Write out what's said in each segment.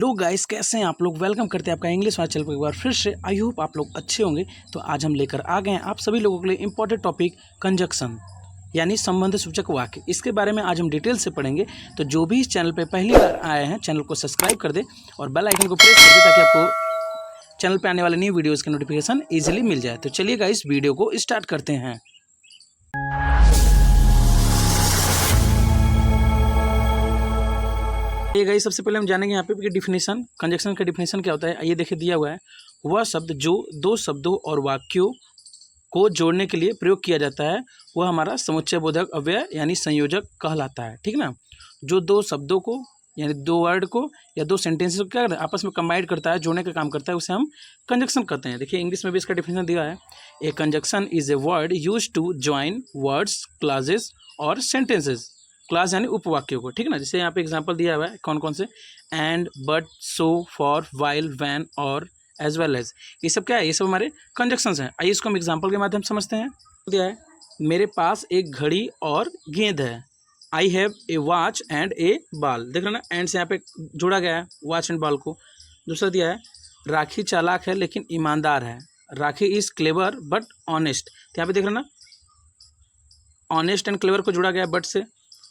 Hello guys, कैसे हैं आप लोग। वेलकम करते हैं आपका इंग्लिश वाला चैनल पर एक बार फिर से। आई होप आप लोग अच्छे होंगे। तो आज हम लेकर आ गए हैं आप सभी लोगों के लिए इंपॉर्टेंट टॉपिक कंजक्शन यानी संबंध सूचक वाक्य। इसके बारे में आज हम डिटेल से पढ़ेंगे। तो जो भी इस चैनल पर पहली बार आए हैं चैनल को सब्सक्राइब कर दे और बेल आइकन को प्रेस कर दे ताकि आपको चैनल पर आने वाले न्यू वीडियोज़ की नोटिफिकेशन ईजिली मिल जाए। तो चलिए गाइस, वीडियो को स्टार्ट करते हैं। ये गाइस, सबसे पहले हम जानेंगे यहाँ पे डिफिनेशन। कंजक्शन का डिफिनेशन क्या होता है, ये देखिए दिया हुआ है। वह शब्द जो दो शब्दों और वाक्यों को जोड़ने के लिए प्रयोग किया जाता है वह हमारा समुच्चय बोधक अव्यय यानी संयोजक कहलाता है। ठीक ना। जो दो शब्दों को यानी दो वर्ड को या दो सेंटेंसेस को क्या करता है, आपस में कंबाइन करता है, जोड़ने का काम करता है, उसे हम कंजक्शन कहते हैं। देखिए इंग्लिश में भी इसका डिफिनेशन दिया है। A conjunction is a word use to join words, clauses और सेंटेंसेस। क्लास यानी उपवाक्यों को। ठीक ना। जैसे यहाँ पे एग्जांपल दिया हुआ है कौन कौन से, and, but, so, for, while, when और एज वेल एज। ये सब क्या है, ये सब हमारे कंजक्शंस हैं। आइए इसको हम एग्जांपल के माध्यम से समझते हैं। दिया है मेरे पास एक घड़ी और गेंद है। I have a watch and A ball. देख रहे ना, एंड से यहाँ पे जोड़ा गया है वॉच एंड बॉल को। दूसरा दिया है राखी चालाक है लेकिन ईमानदार है। राखी इज क्लेवर बट ऑनेस्ट। तो यहाँ पे देख रहे ना, ऑनेस्ट एंड क्लेवर को जोड़ा गया है बट से।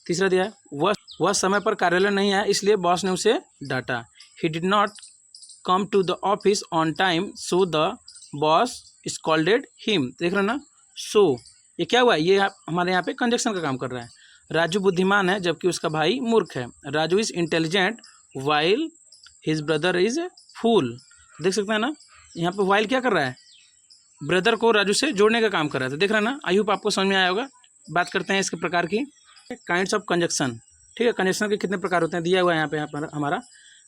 तीसरा दिया है वह समय पर कार्यालय नहीं आया इसलिए बॉस ने उसे डांटा। He did not come to the office on time so the boss scolded him. देख रहे ना, सो ये क्या हुआ, ये हमारे यहाँ पे कंजक्शन का काम कर रहा है। राजू बुद्धिमान है जबकि उसका भाई मूर्ख है। Raju is intelligent while his brother is fool. देख सकते हैं ना, यहाँ पे वाइल क्या कर रहा है, ब्रदर को राजू से जोड़ने का काम कर रहा था। देख रहे हैं ना, आई होप आपको समझ में आया होगा। बात करते हैं इसके प्रकार की, काइंड्स ऑफ कंजक्शन। ठीक है, कंजक्शन के कितने प्रकार होते हैं दिया हुआ है यहाँ पे हमारा।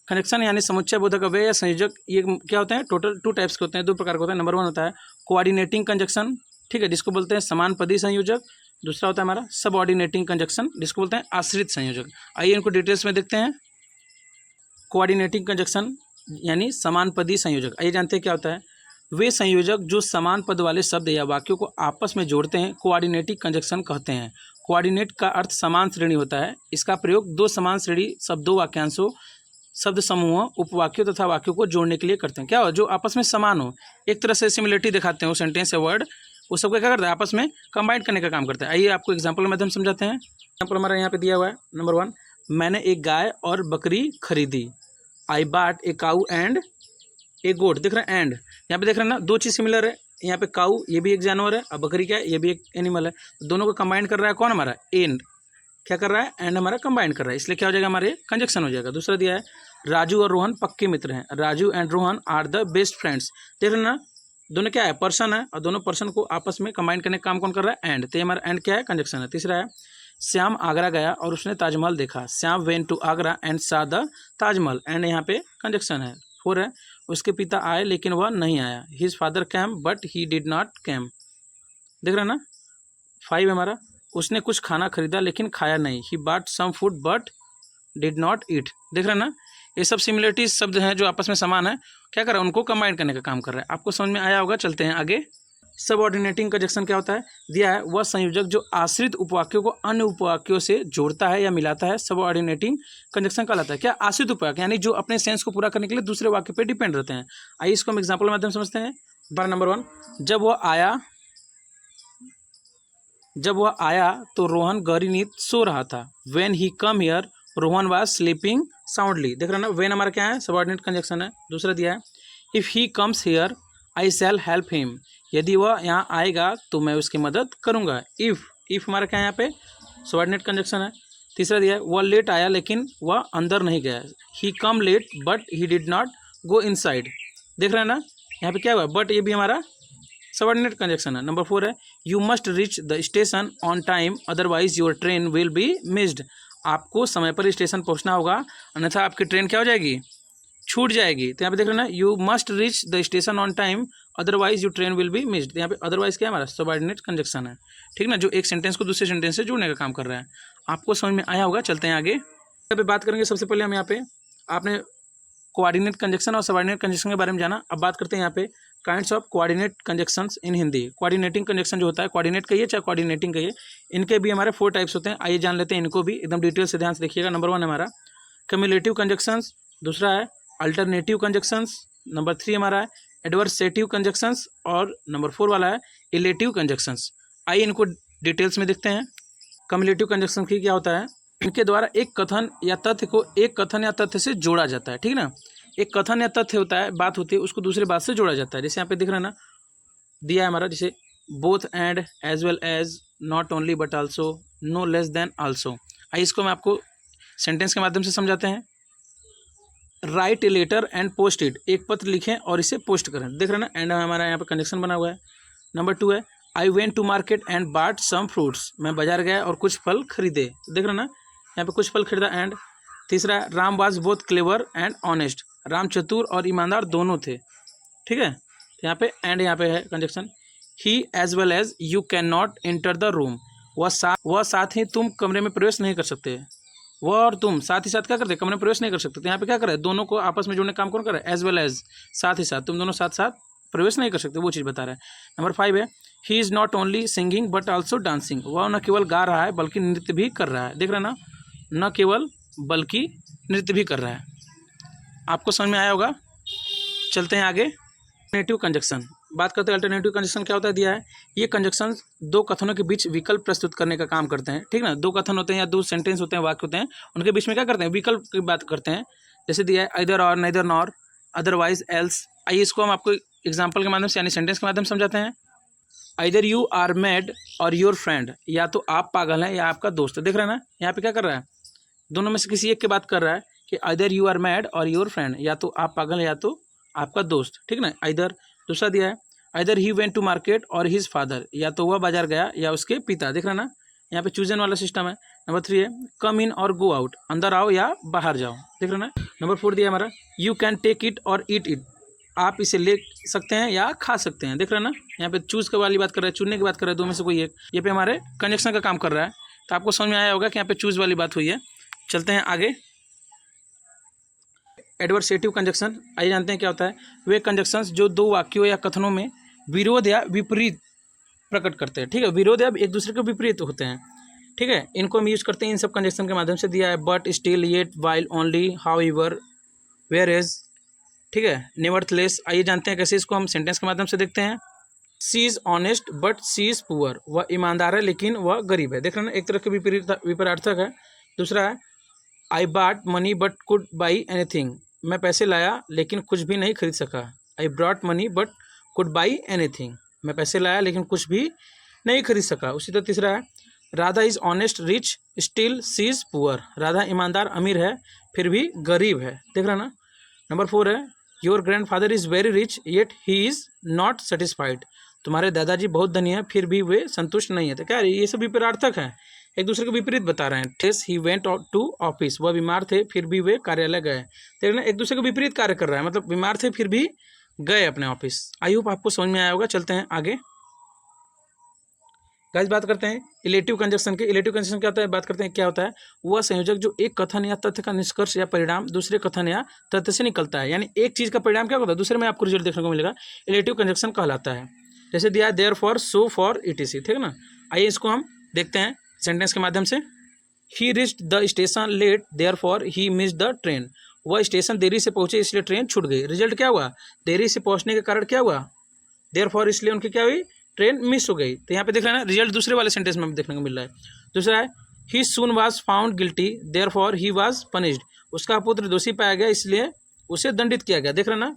कंजक्शन यानी समुच्चय बोधक अव्यय या संयोजक, ये क्या होते हैं, टोटल 2 टाइप्स के होते हैं, 2 प्रकार के होते हैं। नंबर 1 होता है कोऑर्डिनेटिंग कंजक्शन, ठीक है, जिसको बोलते हैं समान पदी संयोजक। दूसरा होता है हमारा सबऑर्डिनेटिंग कंजक्शन, जिसको बोलते हैं आश्रित संयोजक। आइए इनको डिटेल्स में देखते हैं। कोऑर्डिनेटिंग कंजक्शन यानी समान पदी संयोजक, आइए जानते हैं क्या होता है। वे संयोजक जो समान पद वाले शब्द या वाक्यों को आपस में जोड़ते हैं कोऑर्डिनेटिंग कंजक्शन कहते हैं। कोऑर्डिनेट का अर्थ समान श्रेणी होता है। इसका प्रयोग 2 समान श्रेणी शब्दों, वाक्यांशों, शब्द समूहों, उपवाक्यों तथा वाक्यों को जोड़ने के लिए करते हैं। क्या हो, जो आपस में समान हो, एक तरह से सिमिलरिटी दिखाते हैं वो सेंटेंस या वर्ड, वो सबको क्या करता है, आपस में कंबाइन करने का काम करता है। आइए आपको एग्जाम्पल के माध्यम समझाते हैं। एग्जाम्पल हमारा यहाँ पे दिया हुआ है। नंबर 1, मैंने एक गाय और बकरी खरीदी। आई बाट ए काऊ एंड ए गोट। देख रहे हैं एंड, यहाँ पे देख रहे हैं ना, 2 चीज़ सिमिलर है। यहाँ पे काऊ ये भी एक जानवर है और बकरी क्या है, ये भी एक एनिमल है। दोनों को कंबाइन कर रहा है कौन, हमारा एंड। क्या कर रहा है, एंड हमारा कंबाइन कर रहा है, इसलिए क्या हो जाएगा, हमारे कंजक्शन हो जाएगा। दूसरा दिया है राजू और रोहन पक्के मित्र हैं। Raju and Rohan are the best friends. देख रहे ना, दोनों क्या है, पर्सन है, और दोनों पर्सन को आपस में कंबाइन करने का काम कौन कर रहा है, एंड। तो हमारा एंड क्या है, कंजक्शन है। तीसरा है श्याम आगरा गया और उसने ताजमहल देखा। Shyam went to Agra and saw the Taj Mahal, and यहाँ पे कंजक्शन है। 4 है उसके पिता आए लेकिन वह नहीं आया। His father came but he did not came. देख रहे ना। 5 है हमारा उसने कुछ खाना खरीदा लेकिन खाया नहीं। He bought some food but did not eat. देख रहे ना, ये सब सिमिलरिटी शब्द हैं जो आपस में समान है, क्या कर रहा है, उनको कंबाइन करने का काम कर रहा है। आपको समझ में आया होगा। चलते हैं आगे। सबऑर्डिनेटिंग कंजक्शन क्या होता है, दिया है वह संयोजक जो आश्रित उपवाक्यों को अन्य उपवाक्यों से जोड़ता है या मिलाता है, सबऑर्डिनेटिंग कंजक्शन कहलाता है। क्या, आश्रित उपवाक्य यानी जो अपने सेंस को पूरा करने के लिए दूसरे वाक्य पे डिपेंड रहते हैं। आइए इसको हम एग्जांपल के माध्यम से समझते हैं। बार नंबर 1, जब वह आया तो रोहन गहरी नींद सो रहा था। When he come here Rohan was sleeping soundly. देख रहे ना, व्हेन हमारा क्या है, सबऑर्डिनेट कंजक्शन है। दूसरा दिया है if he comes here I shell help him. यदि वह यहाँ आएगा तो मैं उसकी मदद करूँगा। इफ़ हमारा क्या है, यहाँ पे सबऑर्डिनेट कंजक्शन है। तीसरा दिया है वह लेट आया लेकिन वह अंदर नहीं गया। He come late but he did not go inside. देख रहे हैं ना, यहाँ पे क्या हुआ, बट ये भी हमारा सबऑर्डिनेट कंजक्शन है। नंबर 4 है you must reach the station on time otherwise your train will be missed. आपको समय पर स्टेशन पहुँचना होगा अन्यथा आपकी ट्रेन क्या हो जाएगी, छूट जाएगी। तो यहाँ पे देख रहे हैं ना, you must reach the station on time otherwise your train will be missed. यहाँ पे अदरवाइज क्या है, हमारा सबऑर्डिनेट कंजक्शन है। ठीक ना, जो एक सेंटेंस को दूसरे सेंटेंस से जोड़ने का काम कर रहा है। आपको समझ में आया होगा। चलते हैं आगे। यहाँ पे बात करेंगे। सबसे पहले हम यहाँ पे आपने कोऑर्डिनेट कंजक्शन और सबऑर्डिनेट कंजक्शन के बारे में जाना। अब बात करते हैं यहाँ पे kinds of coordinate conjunctions in Hindi. Coordinating conjunction जो होता है, कोऑर्डिनेट कहिए चाहे कोऑर्डिनेटिंग कहिए, इनके भी हमारे 4 टाइप्स होते हैं। आइए जान लेते हैं इनको भी, एकदम डिटेल से ध्यान से देखिएगा। नंबर 1 हमारा कम्युलेटिव कंजक्शंस। दूसरा है अल्टरनेटिव कंजक्शंस, नंबर 3 हमारा है एडवर्सेटिव कंजक्शंस, और नंबर 4 वाला है इलेटिव कंजक्शंस। आइए इनको डिटेल्स में देखते हैं। कम्युलेटिव कंजक्शन की क्या होता है, इनके द्वारा एक कथन या तथ्य को एक कथन या तथ्य से जोड़ा जाता है, ठीक ना। एक कथन या तथ्य होता है, बात होती है, उसको दूसरे बात से जोड़ा जाता है। जैसे यहाँ पे दिख रहा है ना, दिया है हमारा, जैसे both and, as well as, not only but also, no less than also. आइए इसको मैं आपको सेंटेंस के माध्यम से समझाते हैं। Write a letter and post it, एक पत्र लिखें और इसे पोस्ट करें। देख रहे हैं ना, एंड हमारा यहाँ पे कंजक्शन बना हुआ है। नंबर 2 है I went to market and bought some fruits, मैं बाजार गया और कुछ फल खरीदे। देख रहे हैं ना, यहाँ पे कुछ फल खरीदा। एंड तीसरा है Ram was both clever and honest, Ram चतुर और ईमानदार दोनों थे, ठीक है। तो यहाँ पे एंड यहाँ पे है conjunction. He as well as you can not enter the room, वह साथ ही तुम कमरे में प्रवेश नहीं कर सकते। वह और तुम साथ ही साथ क्या करते, कमरे में प्रवेश नहीं कर सकते। तो यहाँ पे क्या करे, दोनों को आपस में जोड़ने का काम कौन कर रहा है, एज वेल एज, साथ ही साथ, तुम दोनों साथ साथ प्रवेश नहीं कर सकते, वो चीज़ बता रहा है। नंबर 5 है he is not only singing but also dancing, वह न केवल गा रहा है बल्कि नृत्य भी कर रहा है। देख रहे हैं ना, न केवल बल्कि नृत्य भी कर रहा है। आपको समझ में आया होगा। चलते हैं आगे। अल्टरनेटिव कंजक्शन, बात करते हैं अल्टरनेटिव कंजक्शन क्या होता है। दिया है ये कंजक्शन दो कथनों के बीच विकल्प प्रस्तुत करने का काम करते हैं, ठीक ना। दो कथन होते हैं या दो सेंटेंस होते हैं, वाक्य होते हैं, उनके बीच में क्या करते हैं, विकल्प की बात करते हैं। जैसे दिया है आइदर और, नाइदर नॉर, अदरवाइज एल्स। आइए इसको हम आपको एग्जाम्पल के माध्यम से यानी सेंटेंस के माध्यम से समझाते हैं। आइदर यू आर मैड और योर फ्रेंड, या तो आप पागल हैं या आपका दोस्त। देख रहे हैं ना, यहाँ पे क्या कर रहा है, दोनों में से किसी एक की बात कर रहा है कि आइदर यू आर मैड और योर फ्रेंड, या तो आप पागल हैं या तो आपका दोस्त, ठीक ना। आइदर। दूसरा दिया है either he went to market और हिज फादर, या तो वह बाजार गया या उसके पिता। देख रहे हैं ना, यहाँ पे चूजन वाला सिस्टम है। नंबर 3 है कम इन और गो आउट, अंदर आओ या बाहर जाओ। देख रहे हैं ना। नंबर 4 दिया हमारा यू कैन टेक इट और ईट इट, आप इसे ले सकते हैं या खा सकते हैं। देख रहे हैं ना, यहाँ पे चूज के वाली बात कर रहा है, चुनने की बात कर रहा है, दो में से कोई एक। ये पे हमारे कंजक्शन का काम कर रहा है। तो आपको समझ में आया होगा कि यहाँ पे चूज वाली बात हुई है। चलते हैं आगे। एडवर्सेटिव कंजक्शन, आइए जानते हैं क्या होता है। वे कंजक्शंस जो दो वाक्यों या कथनों में विरोध या विपरीत प्रकट करते हैं, ठीक है, विरोध या एक दूसरे के विपरीत होते हैं, ठीक है। इनको हम यूज करते हैं इन सब कंजक्शन के माध्यम से। दिया है but, still, yet, while, only, however, whereas, ठीक है, नेवरथलेस। आइए जानते हैं कैसे इसको हम सेंटेंस के माध्यम से देखते हैं। She is honest but she is poor, वह ईमानदार है लेकिन वह गरीब है। देख रहे हैं ना, एक तरह के विपरीतार्थक है। दूसरा है आई बाट money but could by anything, मैं पैसे लाया लेकिन कुछ भी नहीं खरीद सका। I brought money but could by anything, मैं पैसे लाया लेकिन कुछ भी नहीं खरीद सका। उसी तरह तीसरा है Radha is honest rich still she is poor, Radha ईमानदार अमीर है फिर भी गरीब है। देख रहे हैं ना। नंबर 4 है your grand father is very rich yet he is not satisfied, तुम्हारे दादाजी बहुत धनी है फिर भी वे संतुष्ट नहीं है। तो क्या ये सब विपरीतार्थक है, एक दूसरे को विपरीत बता रहे हैं। टेस ही वेंट टू ऑफिस, वह बीमार थे फिर भी वे कार्यालय गए। देखना एक दूसरे को विपरीत कार्य कर रहा है, मतलब बीमार थे फिर भी गए अपने ऑफिस। आई होप आपको समझ में आया होगा। चलते हैं आगे। गाइस बात करते हैं इलेटिव कंजक्शन के। इलेटिव कंजक्शन क्या होता है, बात करते हैं क्या होता है। वह संयोजक जो एक कथन या तथ्य का निष्कर्ष या परिणाम दूसरे कथन या तथ्य से निकलता है, यानी एक चीज का परिणाम क्या होता है दूसरे में आपको रिजल्ट देखने को मिलेगा, इलेटिव कंजक्शन कहलाता है। जैसे दिया है therefore, so for, etc, ठीक है ना। आइए इसको हम देखते हैं सेंटेंस के माध्यम से। He reached the station late therefore he miss the train, वह स्टेशन देरी से पहुंचे इसलिए ट्रेन छूट गई। रिजल्ट क्या हुआ, देरी से पहुंचने के कारण क्या हुआ, देयर फॉर इसलिए उनकी क्या हुई, ट्रेन मिस हो गई। तो यहाँ पे देख रहे हैं ना, रिजल्ट दूसरे वाले सेंटेंस में देखने को मिल रहा है। दूसरा है his son was found guilty therefore he was punished, उसका पुत्र दोषी पाया गया इसलिए उसे दंडित किया गया। देख रहे हैं ना,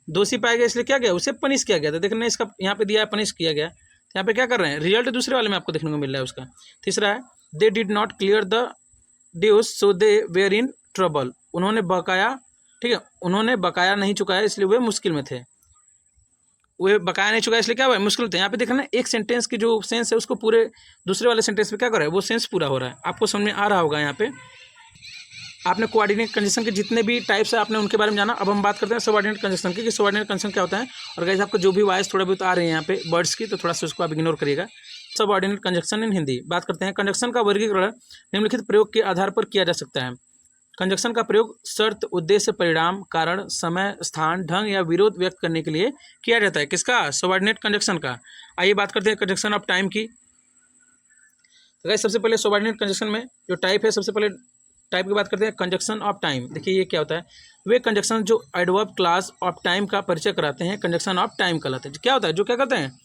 दोषी पाया गया इसलिए क्या गया, उसे पनिश किया गया था। देख रहे हैं इसका यहाँ पे दिया है पनिश किया गया। यहाँ पे क्या कर रहे हैं, रिजल्ट दूसरे वाले में आपको देखने को मिल रहा है उसका। तीसरा है they did not clear the dues so they were in trouble, उन्होंने बकाया, ठीक है, उन्होंने बकाया नहीं चुकाया इसलिए वे मुश्किल में थे। वे बकाया नहीं चुकाया इसलिए क्या हुआ, मुश्किल थे। यहाँ पे देखना ना, एक सेंटेंस की जो सेंस है उसको पूरे दूसरे वाले सेंटेंस में क्या कर रहा है, वो सेंस पूरा हो रहा है। आपको समझ में आ रहा होगा। यहाँ पे आपने कोऑर्डिनेट कंजक्शन के जितने भी टाइप्स है आपने उनके बारे में जाना। अब हम बात करते हैं सबऑर्डिनेट कंजक्शन की, कि सबऑर्डिनेट कंजक्शन क्या होता है। और गाइस आपको जो भी वॉइस थोड़ा बहुत आ रही है यहाँ पे वर्ड्स की, तो थोड़ा सा उसको आप इग्नोर करिएगा। सबऑर्डिनेट कंजक्शन इन हिंदी बात करते हैं। कंजक्शन का वर्गीकरण निम्नलिखित प्रयोग के आधार पर किया जा सकता है। कंजक्शन का प्रयोग शर्त, उद्देश्य, परिणाम, कारण, समय, स्थान, ढंग या विरोध व्यक्त करने के लिए किया जाता है। किसका, सबऑर्डिनेट कंजक्शन का। आइए बात करते हैं कंजक्शन ऑफ टाइम की। तो गाइस सबसे पहले सबऑर्डिनेट कंजक्शन में जो टाइप है, सबसे पहले टाइप की बात करते हैं कंजक्शन ऑफ टाइम। देखिए ये क्या होता है, वे कंजक्शन जो एडवर्ब क्लास ऑफ टाइम का परिचय कराते हैं कंजक्शन ऑफ टाइम कहलाते हैं। क्या होता है, जो क्या करते हैं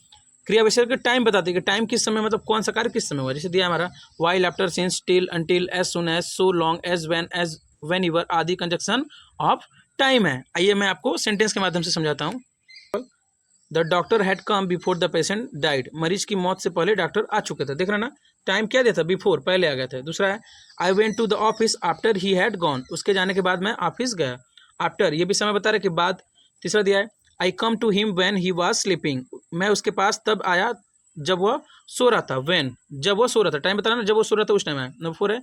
क्रिया विशेषण के टाइम बताते हैं कि टाइम किस समय मतलब कौन सा कार्य किस समय हुआ। जैसे दिया हमारा while, after, since, till, until, as soon as, so long, as whenever आदि कंजक्शन ऑफ टाइम है। आइए मैं आपको सेंटेंस के माध्यम से समझाता हूँ। The doctor had come before the patient died, मरीज की मौत से पहले डॉक्टर आ चुके थे। देख रहे ना, टाइम क्या दिया था, बिफोर, पहले आ गए थे। दूसरा है I went to the office after he had gone, उसके जाने के बाद मैं ऑफिस गया। आफ्टर ये भी समय बता रहे कि बाद। तीसरा दिया है I come to him when he was sleeping, मैं उसके पास तब आया जब वह सो रहा था। व्हेन, जब वह सो रहा था, टाइम बता रहा ना, जब वो सो रहा था उस टाइम आया। नंबर 4 है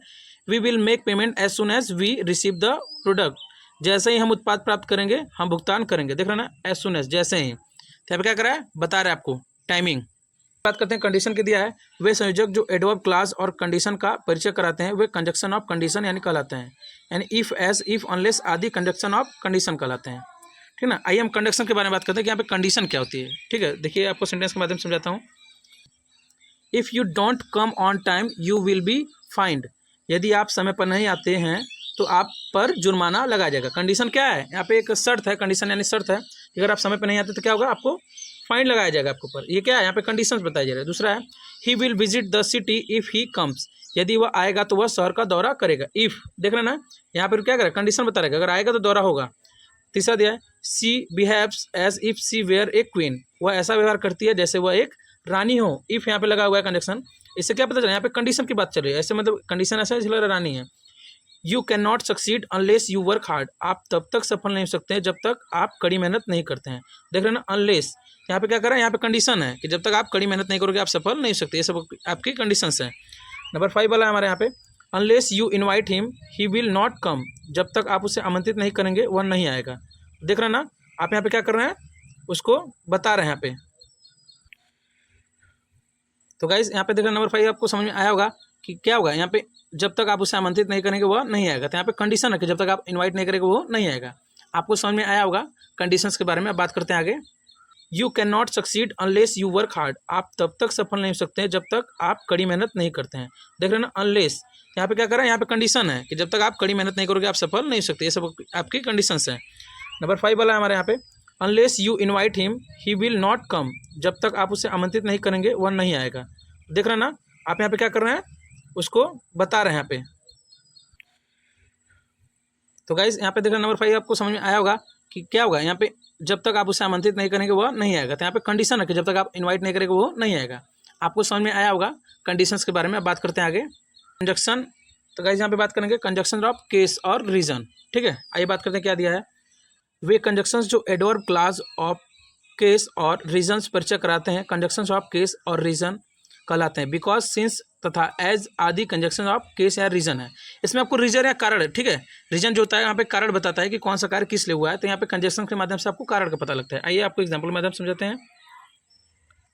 we will make payment as soon as we receive the product, जैसे ही हम उत्पाद प्राप्त करेंगे हम भुगतान करेंगे। देख रहे ना, एज सुन एज, जैसे ही। यहाँ पे क्या करा है, बता रहा है आपको टाइमिंग। बात करते हैं कंडीशन के दिया है, वे संयोजक जो एडवर्ब क्लास और कंडीशन का परिचय कराते हैं वे कंजक्शन ऑफ कंडीशन यानी कहलाते हैं। यानी इफ, एज, इफ, अनलेस आदि कंजक्शन ऑफ कंडीशन कहलाते हैं। ठीक है ना। आइए हम कंडक्शन के बारे में बात करते हैं कि यहाँ पे कंडीशन क्या होती है। ठीक है, देखिए आपको सेंटेंस के माध्यम से समझाता हूँ। If you don't come on time you will be find, यदि आप समय पर नहीं आते हैं तो आप पर जुर्माना लगाया जाएगा। कंडीशन क्या है, यहाँ पे एक शर्त है, कंडीशन यानी शर्त है। अगर आप समय पर नहीं आते तो क्या होगा, आपको फाइन लगाया जाएगा आपके ऊपर। ये क्या है, यहाँ पे कंडीशंस बताया जा रहा है। दूसरा है he will visit the city if he comes, यदि वह आएगा तो वह शहर का दौरा करेगा। इफ़, देख रहे ना, यहाँ पर क्या करेगा, कंडीशन बता रहेगा, अगर आएगा तो दौरा होगा। तीसरा दिया है she behaves as if she were a queen, वह ऐसा व्यवहार करती है जैसे वह एक रानी हो। इफ यहाँ पे लगा हुआ है कंडीशन, इससे क्या पता चला, यहाँ पे कंडीशन की बात चल रही है। ऐसे मतलब कंडीशन ऐसा है इसलिए रानी है। You can not succeed unless you work hard, आप तब तक सफल नहीं हो सकते हैं जब तक आप कड़ी मेहनत नहीं करते हैं। देख रहे ना, अनलेस, यहाँ पे क्या कर रहा है, यहाँ पे कंडीशन है कि जब तक आप कड़ी मेहनत नहीं करोगे आप सफल नहीं हो सकते। ये सब आपकी कंडीशंस हैं। नंबर 5 वाला है हमारे यहाँ पे unless you invite him he will not come, जब तक आप उसे आमंत्रित नहीं करेंगे वह नहीं आएगा। देख रहे हैं ना, आप यहाँ पे क्या कर रहे हैं, उसको बता रहे हैं यहाँ पे। तो गाइज यहाँ पे देख रहे हैं नंबर 5 आपको समझ में आया होगा कि क्या होगा, यहाँ पे जब तक आप उसे आमंत्रित नहीं करेंगे वह नहीं आएगा। तो यहाँ पे कंडीशन है कि जब तक आप इनवाइट नहीं करेंगे वो नहीं आएगा। आपको समझ में आया होगा कंडीशंस के बारे में। अब बात करते हैं आगे। You can not succeed unless you work hard, आप तब तक सफल नहीं हो सकते हैं जब तक आप कड़ी मेहनत नहीं करते हैं। देख रहे हैं ना, अनलेस, यहाँ पे क्या कर रहा है, यहाँ पे कंडीशन है कि जब तक आप कड़ी मेहनत नहीं करोगे आप सफल नहीं हो सकते। ये सब आपकी कंडीशंस हैं। नंबर 5 वाला है हमारे यहाँ पे unless you invite him he will not come, जब तक आप उसे आमंत्रित नहीं करेंगे वह नहीं आएगा। देख रहे हैं ना, आप यहाँ पे क्या कर रहे हैं, उसको बता रहे हैं यहाँ पे। तो गाइज यहाँ पे देख रहे हैं नंबर 5 आपको समझ में आया होगा कि क्या होगा, यहाँ पे जब तक आप उसे आमंत्रित नहीं करेंगे वह नहीं आएगा। तो यहाँ पे कंडीशन है कि जब तक आप इनवाइट नहीं करेंगे वो नहीं आएगा। आपको समझ में आया होगा कंडीशंस के बारे में। अब बात करते हैं आगे कंजक्शन। तो गाइज यहाँ पे बात करेंगे कंजक्शन ऑफ केस और रीजन। ठीक है, आइए बात करते हैं क्या दिया है, वे कंजक्शंस जो एडवर्ब क्लास ऑफ केस और रीजन्स परिचय कराते हैं कंजक्शंस ऑफ केस और रीजन कहलाते हैं। बिकॉज, सिंस तथा एज आदि कंजक्शन ऑफ केस या रीजन है। इसमें आपको रीजन या कारण है। ठीक है, रीजन जो होता है यहाँ पे कारण बताता है कि कौन सा कार्य किस लिए हुआ है। तो यहाँ पे कंजक्शन के माध्यम से आपको कारण का पता लगता है। आइए आपको एग्जाम्पल के माध्यम से समझाते हैं।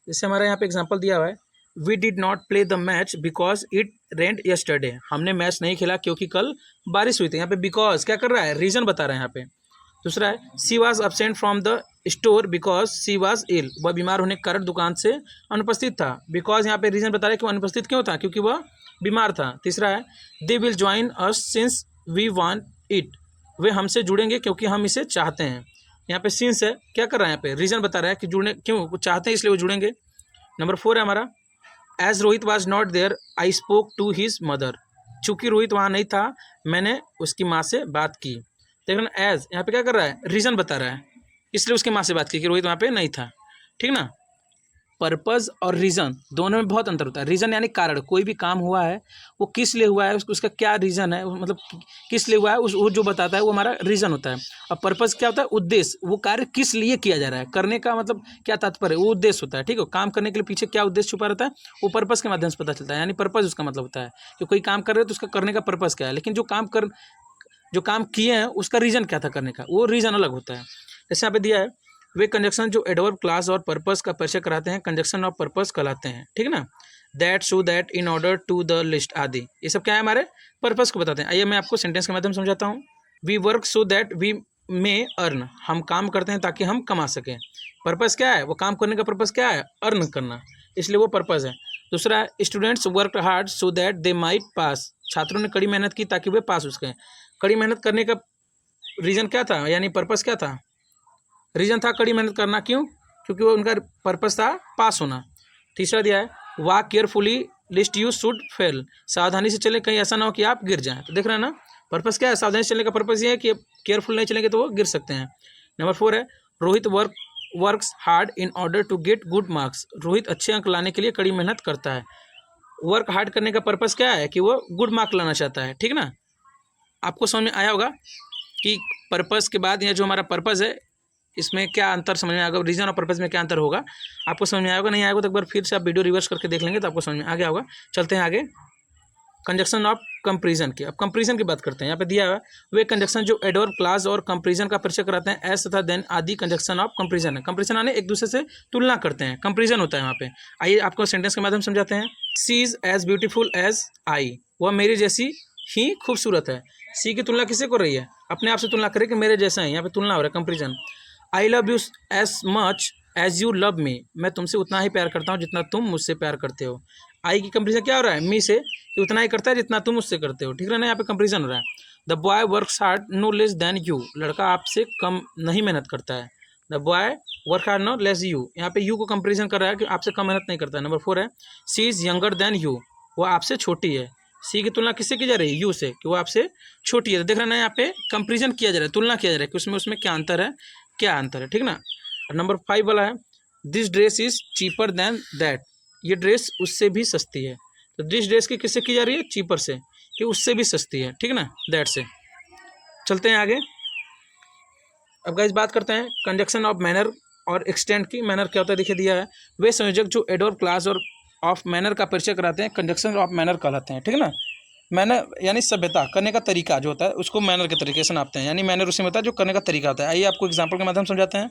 जैसे हमारे यहाँ पे एग्जाम्पल दिया हुआ है we did not play the match because it rained yesterday, हमने मैच नहीं खेला क्योंकि कल बारिश हुई थी। यहाँ पे बिकॉज क्या कर रहा है, रीजन बता रहे हैं यहाँ पे। दूसरा है she was absent from the store because she was ill, वह बीमार होने के कारण दुकान से अनुपस्थित था। बिकॉज यहाँ पे रीजन बता रहे हैं कि वह अनुपस्थित क्यों था, क्योंकि वह बीमार था। तीसरा है they will join us since we want it, वे हमसे जुड़ेंगे क्योंकि हम इसे चाहते हैं। यहाँ पे सिंस है, क्या कर रहा है यहाँ पे, रीजन बता रहा है कि जुड़ने क्यों, वो चाहते हैं इसलिए वो जुड़ेंगे। नंबर 4 है हमारा as Rohit was not there I spoke to his mother, चूँकि रोहित वहाँ नहीं था मैंने उसकी माँ से बात की। देखना एज यहाँ पे क्या कर रहा है, रीजन बता रहा है, इसलिए उसकी माँ से बात की कि रोहित वहाँ पे नहीं था। ठीक ना। पर्पज़ और रीज़न दोनों में बहुत अंतर होता है। रीज़न यानी कारण, कोई भी काम हुआ है वो किस लिए हुआ है, उसका क्या रीज़न है, मतलब किस लिए हुआ है, वो जो बताता है वो हमारा रीज़न होता है। और पर्पज़ क्या होता है, उद्देश्य, वो कार्य किस लिए किया जा रहा है, करने का मतलब क्या तात्पर्य, वो उद्देश्य होता है। ठीक है, काम करने के लिए पीछे क्या उद्देश्य छुपा रहता है वो पर्पज़ के माध्यम से पता चलता है। यानी पर्पज़ उसका मतलब होता है कि कोई काम कर रहे हो तो उसका करने का पर्पज़ क्या है, लेकिन जो काम किए हैं उसका रीज़न क्या था करने का, वो रीज़न अलग होता है। जैसे यहाँ पे दिया है वे कंजक्शन जो एडवर्ब क्लास और पर्पस का परिचय कराते हैं कंजक्शन ऑफ पर्पस कहलाते हैं। ठीक है ना। That, so that, in order to, the list आदि, ये सब क्या है, हमारे पर्पस को बताते हैं। आइए मैं आपको सेंटेंस के माध्यम से समझाता हूँ। We work so that we may earn, हम काम करते हैं ताकि हम कमा सकें। पर्पस क्या है, वो काम करने का पर्पस क्या है, अर्न करना, इसलिए वो पर्पस है। दूसरा है students work hard so that they might pass, छात्रों ने कड़ी मेहनत की ताकि वे पास हो सकें। कड़ी मेहनत करने का रीज़न क्या था, यानी पर्पस क्या था, रीज़न था कड़ी मेहनत करना, क्यों, क्योंकि वो उनका पर्पस था पास होना। तीसरा दिया है walk carefully list you should fail, सावधानी से चलें कहीं ऐसा ना हो कि आप गिर जाएं। तो देख रहे हैं ना, पर्पस क्या है, सावधानी से चलने का पर्पस ये है कि केयरफुल नहीं चलेंगे तो वो गिर सकते हैं। नंबर 4 है Rohit works hard in order to get good marks, Rohit अच्छे अंक लाने के लिए कड़ी मेहनत करता है। वर्क हार्ड करने का पर्पस क्या है कि वो गुड मार्क लाना चाहता है, ठीक ना। आपको समझ में आया होगा कि पर्पस के बाद यह जो हमारा पर्पस है इसमें क्या अंतर समझ में आएगा, रीजन और पर्पस में क्या अंतर होगा आपको समझ में आएगा। नहीं आएगा तो एक बार फिर से आप वीडियो रिवर्स करके देख लेंगे तो आपको समझ में आ गया होगा। चलते हैं आगे कंजक्शन ऑफ कंपेरिजन की। अब कंपेरिजन की बात करते हैं। यहाँ पे दिया हुआ वे कंजक्शन जो एडवर्ब क्लास और कंपेरिजन का परिचय कराते हैं, एस तथा देन आदि कंजक्शन ऑफ कंपेरिजन है। कंपेरिजन आने एक दूसरे से तुलना करते हैं, कंपेरिजन होता है यहाँ पे। आइए आपको सेंटेंस के माध्यम समझाते हैं। She is as beautiful as I, वह मेरी जैसी ही खूबसूरत है। सी की तुलना किससे कर रही है, अपने आप से तुलना करे कि मेरे जैसा है, यहाँ पे तुलना हो रहा है, comparison. I love you as much as you love me, मैं तुमसे उतना ही प्यार करता हूँ जितना तुम मुझसे प्यार करते हो। आई की कंपेरिजन क्या हो रहा है, मी से, कि उतना ही करता है जितना तुम उससे करते हो, ठीक है ना। यहाँ पे कंपेरिजन हो रहा है। The boy works hard no less than you, लड़का आपसे कम नहीं मेहनत करता है। The boy work hard no less you, यहाँ पे यू को कंपेरिजन कर रहा है कि आपसे कम मेहनत नहीं करता है। नंबर 4 है she is younger than you, वो आपसे छोटी है। सी की तुलना किससे की जा रही है, यू से, कि वो आपसे छोटी है। तो देख रहे हैं यहाँ पे कंपेरिजन किया जा रहा है, तुलना किया जा रहा है कि उसमें क्या अंतर है, क्या अंतर है, ठीक ना। नंबर 5 वाला है this dress is cheaper than that, ये ड्रेस उससे भी सस्ती है। तो दिस ड्रेस की किससे की जा रही है, चीपर से, कि उससे भी सस्ती है, ठीक ना, दैट से। चलते हैं आगे। अब गाइस बात करते हैं कंजक्शन ऑफ मैनर और एक्सटेंड की। मैनर क्या होता है देखिए दिया है वे संयोजक जो एडवर्ब क्लास और ऑफ मैनर का परिचय कराते हैं कंजक्शन ऑफ मैनर कहलाते हैं, ठीक है ना। मैनर यानी सभ्यता करने का तरीका जो होता है उसको मैनर के तरीके से नापते हैं, यानी मैनर उसमें होता है जो करने का तरीका होता है। आइए आपको एग्जाम्पल के माध्यम समझाते हैं।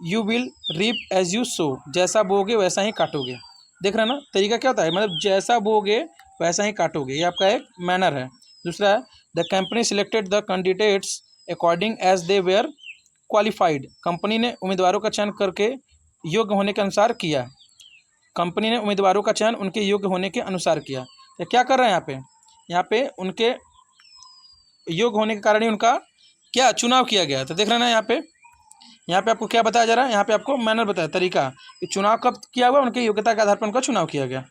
You will reap as you sow, जैसा बोगे वैसा ही काटोगे। देख रहे हैं ना, तरीका क्या होता है, मतलब जैसा बोगे वैसा ही काटोगे, ये आपका एक मैनर है। दूसरा है the company selected the candidates according as they were qualified, company ने उम्मीदवारों का चयन करके योग्य होने के अनुसार किया। कंपनी ने उम्मीदवारों का चयन उनके योग्य होने के अनुसार किया। तो क्या कर रहे हैं यहाँ पे उनके योग्य होने के कारण ही उनका क्या चुनाव किया गया। तो देख रहे हैं ना यहाँ पे आपको क्या बताया जा रहा है, यहाँ पे आपको मैनर बताया, तरीका कि चुनाव कब किया हुआ, उनकी योग्यता के आधार पर उनका चुनाव किया गया।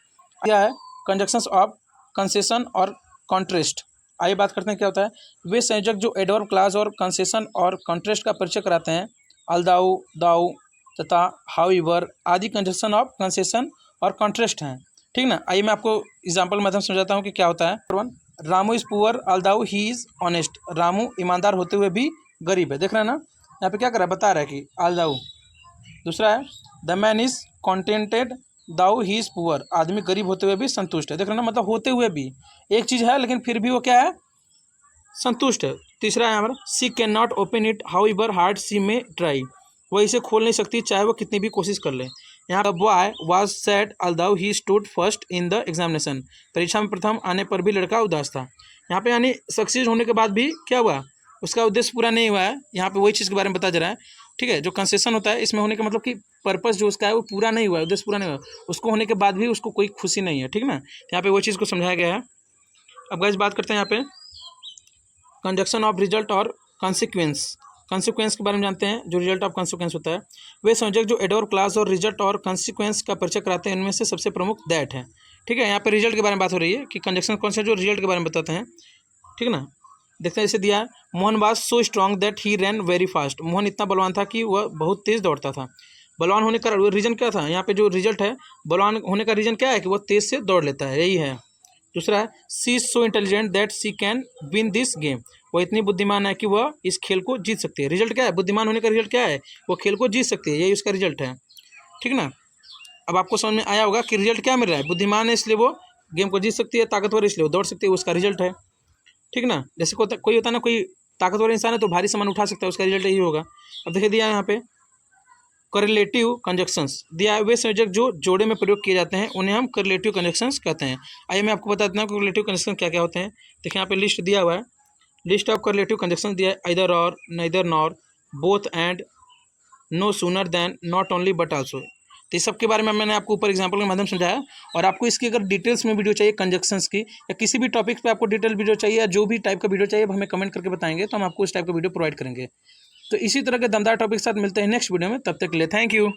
क्या है कंजक्शंस ऑफ कंसेशन और कॉन्ट्रेस्ट। आइए बात करते हैं क्या होता है। वे संयोजक जो एडवर्ब क्लास और कंसेशन और कॉन्ट्रेस्ट का परिचय कराते हैं, अलदाउ दाउ तथा हाउएवर आदि कंजक्शन ऑफ कंसेशन और कॉन्ट्रेस्ट हैं, ठीक ना। आइए मैं आपको एग्जाम्पल माध्यम समझाता हूँ कि क्या होता है। Ramu is poor although he is honest, Ramu ईमानदार होते हुए भी गरीब है। देख रहे हैं ना, यहाँ पे क्या कर रहा है, बता रहा है कि अलदाउ। दूसरा है the man is contented though he is poor, आदमी गरीब होते हुए भी संतुष्ट है। देख रहे हैं ना, मतलब होते हुए भी एक चीज़ है लेकिन फिर भी वो क्या है, संतुष्ट है। तीसरा है यहाँ पर she can not open it however hard she may try, वह इसे खोल नहीं सकती चाहे वो कितनी भी कोशिश कर ले। यहाँ the boy was sad although he stood first in the examination, परीक्षा में प्रथम आने पर भी लड़का उदास था। यहाँ पे यानी सक्सेस होने के बाद भी क्या हुआ, उसका उद्देश्य पूरा नहीं हुआ है। यहाँ पे वही चीज़ के बारे में बताया जा रहा है, ठीक है। जो कंसेशन होता है इसमें होने का मतलब कि पर्पस जो उसका है वो पूरा नहीं हुआ है, उद्देश्य पूरा नहीं हुआ, उसको होने के बाद भी उसको कोई खुशी नहीं है, ठीक ना। यहाँ पे वही चीज़ को समझाया गया है। अब गाइस बात करते हैं यहाँ पे कंजक्शन ऑफ रिजल्ट और कॉन्सिक्वेंस। कॉन्सिक्वेंस के बारे में जानते हैं, जो रिजल्ट ऑफ कॉन्सिक्वेंस होता है। वे संयोजक जो एडवर्ब क्लास और रिजल्ट और कॉन्सिक्वेंस का परिचय कराते हैं, इनमें से सबसे प्रमुख दैट है, ठीक है। यहाँ पे रिजल्ट के बारे में बात हो रही है कि कंजक्शन कौन से जो रिजल्ट के बारे में बताते हैं, ठीक है ना। देखते हैं जैसे दिया है Mohan was so strong that he rain very fast, Mohan इतना बलवान था कि वह बहुत तेज़ दौड़ता था। बलवान होने का रीजन क्या था, यहाँ पे जो रिजल्ट है बलवान होने का रीजन क्या है कि वह तेज़ से दौड़ लेता है, यही है। दूसरा है she is so intelligent that she can win this game, वह इतनी बुद्धिमान है कि वह इस खेल को जीत सकती है। रिजल्ट क्या है, बुद्धिमान होने का रिजल्ट क्या है, वो खेल को जीत सकती है, यही उसका रिजल्ट है, ठीक ना। अब आपको समझ में आया होगा कि रिजल्ट क्या मिल रहा है, बुद्धिमान है इसलिए वो गेम को जीत सकती है, ताकतवर इसलिए वो दौड़ सकती है, उसका रिजल्ट है, ठीक ना। जैसे कोई होता है ना, कोई ताकतवर इंसान है तो भारी सामान उठा सकता है, उसका रिजल्ट यही होगा। अब देखिए दिया है यहाँ पे करलेटिव कंजक्शंस दिया है, वे संयोजक जो जोड़े में प्रयोग किए जाते हैं उन्हें हम करलेटिव कंजक्शंस कहते हैं। आइए मैं आपको बता देता हूँ कि करलेटिव कंजक्शन क्या क्या होते हैं। देखिए यहाँ पे लिस्ट दिया हुआ है, लिस्ट ऑफ करलेटिव कंजक्शन दिया है, आइदर और, neither nor, both and, no sooner than, not only but also. तो इस सब के बारे में मैंने आपको ऊपर एग्जाम्पल के माध्यम समझाया। और आपको इसकी अगर डिटेल्स में वीडियो चाहिए कंजक्शंस की, या किसी भी टॉपिक पे आपको डिटेल वीडियो चाहिए, या जो भी टाइप का वीडियो चाहिए हमें कमेंट करके बताएंगे, तो हम आपको उस टाइप का वीडियो प्रोवाइड करेंगे। तो इसी तरह के दमदार टॉपिक के साथ मिलते हैं नेक्स्ट वीडियो में, तब तक के लिए थैंक यू।